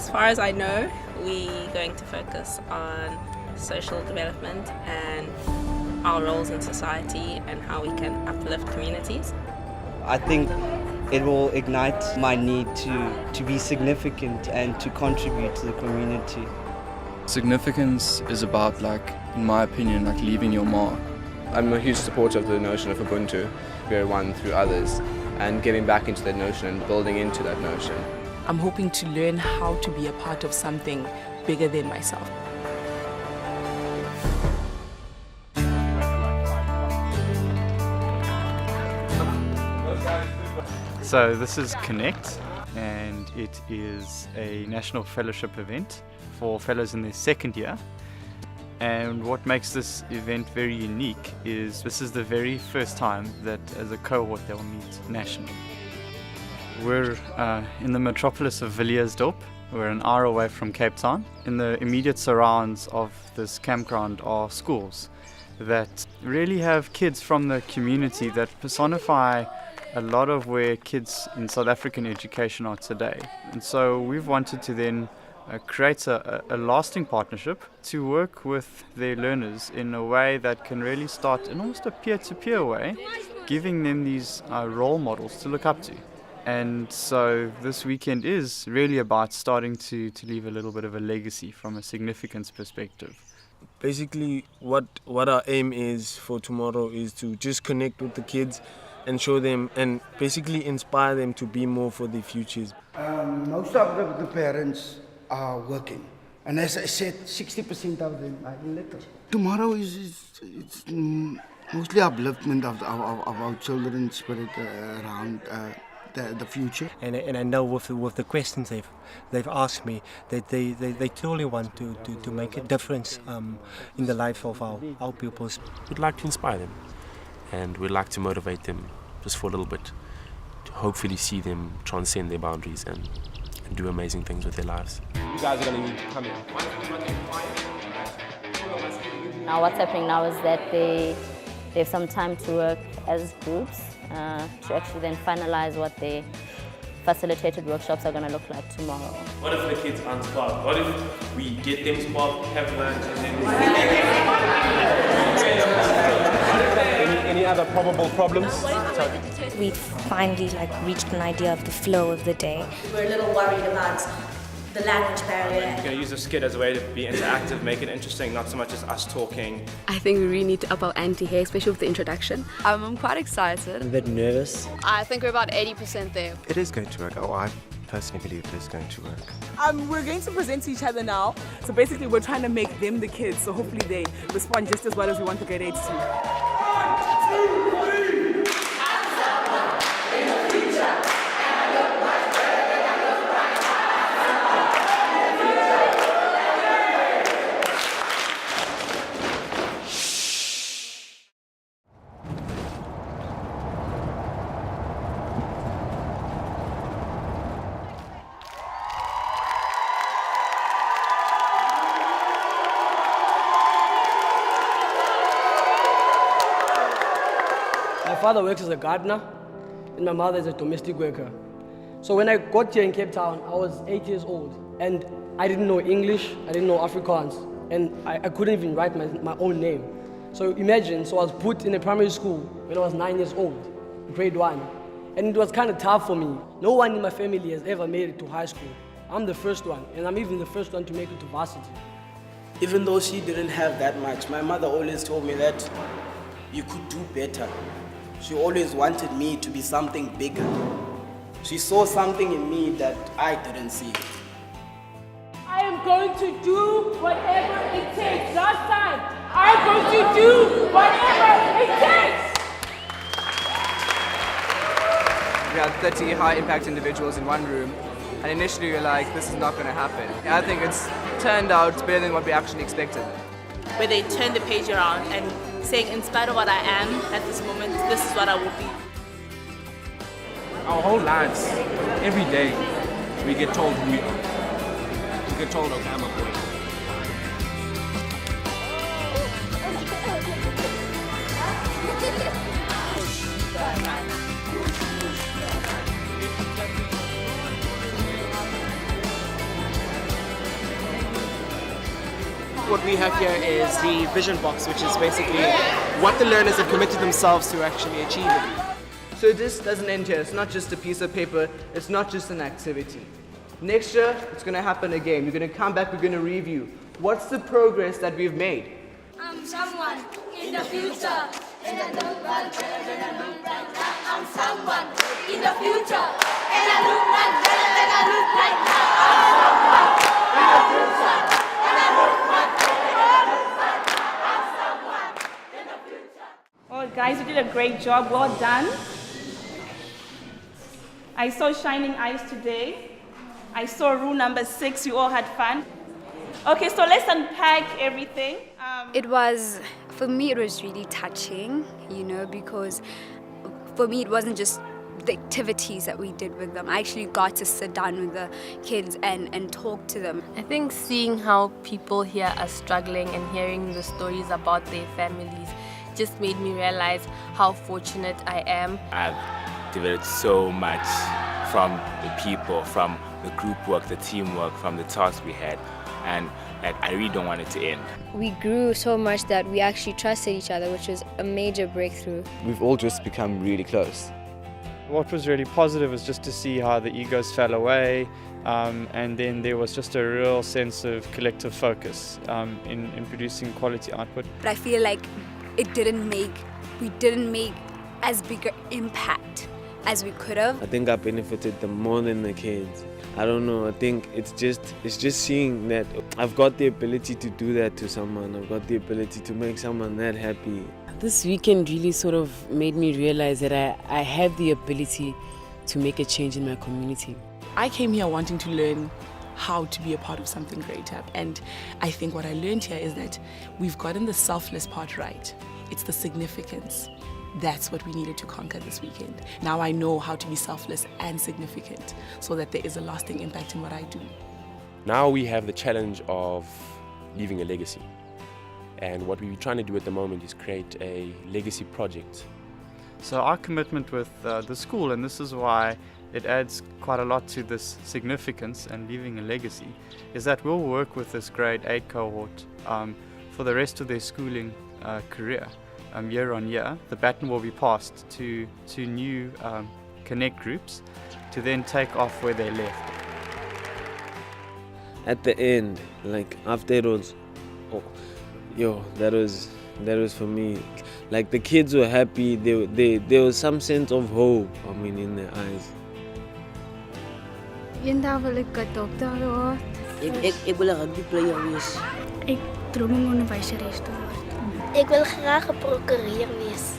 As far as I know, we're going to focus on social development and our roles in society and how we can uplift communities. I think it will ignite my need to be significant and to contribute to the community. Significance is about, in my opinion, leaving your mark. I'm a huge supporter of the notion of Ubuntu, we are one through others, and getting back into that notion and building into that notion. I'm hoping to learn how to be a part of something bigger than myself. So this is Connect, and it is a national fellowship event for fellows in their second year. And what makes this event very unique is this is the very first time that as a cohort they will meet nationally. We're in the metropolis of Villiersdorp. We're an hour away from Cape Town. In the immediate surrounds of this campground are schools that really have kids from the community that personify a lot of where kids in South African education are today. And so we've wanted to then create a lasting partnership to work with their learners in a way that can really start in almost a peer-to-peer way, giving them these role models to look up to. And so this weekend is really about starting to leave a little bit of a legacy from a significance perspective. Basically, what our aim is for tomorrow is to just connect with the kids and show them and basically inspire them to be more for their futures. Most of the parents are working, and as I said, 60% of them are illiterate. Tomorrow it's mostly upliftment of our children's spirit around the future. And I know with the questions they've asked me that they truly want to make a difference in the life of our pupils. We'd like to inspire them, and we'd like to motivate them just for a little bit, to hopefully see them transcend their boundaries and do amazing things with their lives. You guys are going to come in. Now what's happening now is that they have some time to work as groups to actually then finalize what the facilitated workshops are going to look like tomorrow. What if the kids aren't sparked? What if we get them sparked, have lunch, and then Any other probable problems? We finally reached an idea of the flow of the day. We're a little worried about the language barrier. We're going to use this skit as a way to be interactive, make it interesting, not so much as us talking. I think we really need to up our ante here, especially with the introduction. I'm quite excited. I'm a bit nervous. I think we're about 80% there. It is going to work. I personally believe it is going to work. We're going to present to each other now. So basically we're trying to make them the kids, so hopefully they respond just as well as we want the grade 8s to. My father works as a gardener, and my mother is a domestic worker. So when I got here in Cape Town, I was 8 years old, and I didn't know English, I didn't know Afrikaans, and I couldn't even write my own name. So imagine, I was put in a primary school when I was 9 years old, grade 1, and it was kind of tough for me. No one in my family has ever made it to high school. I'm the first one, and I'm even the first one to make it to varsity. Even though she didn't have that much, my mother always told me that you could do better. She always wanted me to be something bigger. She saw something in me that I didn't see. I am going to do whatever it takes. Last time, I'm going to do whatever it takes. We had 30 high-impact individuals in one room, and initially we were like, this is not going to happen. I think it's turned out better than what we actually expected. Where they turn the page around and saying, in spite of what I am at this moment, this is what I will be. Our whole lives, every day, we get told who we are. We get told, okay, I'm a boy. we have here is the vision box, which is basically what the learners have committed themselves to actually achieving. So this doesn't end here. It's not just a piece of paper. It's not just an activity. Next year, it's going to happen again. We're going to come back. We're going to review. What's the progress that we've made? I'm someone in the future. And I look like, I'm someone in the future. And I look like better than I look like now. I'm someone in the future. And I look like better than I look like now. I'm someone in the future. Oh, guys, you did a great job. Well done. I saw shining eyes today. I saw rule number 6. You all had fun. Okay, so let's unpack everything. For me, it was really touching, you know, because for me, it wasn't just the activities that we did with them. I actually got to sit down with the kids and talk to them. I think seeing how people here are struggling and hearing the stories about their families just made me realize how fortunate I am. I've developed so much from the people, from the group work, the teamwork, from the tasks we had, and I really don't want it to end. We grew so much that we actually trusted each other, which was a major breakthrough. We've all just become really close. What was really positive was just to see how the egos fell away, and then there was just a real sense of collective focus in producing quality output. But I feel like we didn't make as big an impact as we could have. I think I benefited them more than the kids. I don't know, I think it's just seeing that I've got the ability to do that to someone. I've got the ability to make someone that happy. This weekend really sort of made me realize that I have the ability to make a change in my community. I came here wanting to learn how to be a part of something greater. And I think what I learned here is that we've gotten the selfless part right. It's the significance. That's what we needed to conquer this weekend. Now I know how to be selfless and significant so that there is a lasting impact in what I do. Now we have the challenge of leaving a legacy. And what we're trying to do at the moment is create a legacy project. So our commitment with the school, and this is why it adds quite a lot to this significance and leaving a legacy, is that we'll work with this grade 8 cohort for the rest of their schooling career. Year on year, the baton will be passed to new Connect groups to then take off where they left. At the end, like after it was, that was for me. Like the kids were happy. There was some sense of hope. In their eyes. Eendag wil ek 'n dokter word. Ek wil 'n rugby player wees. Ek droom om onderwyseres te word. Ik wil graag een prokureur wees.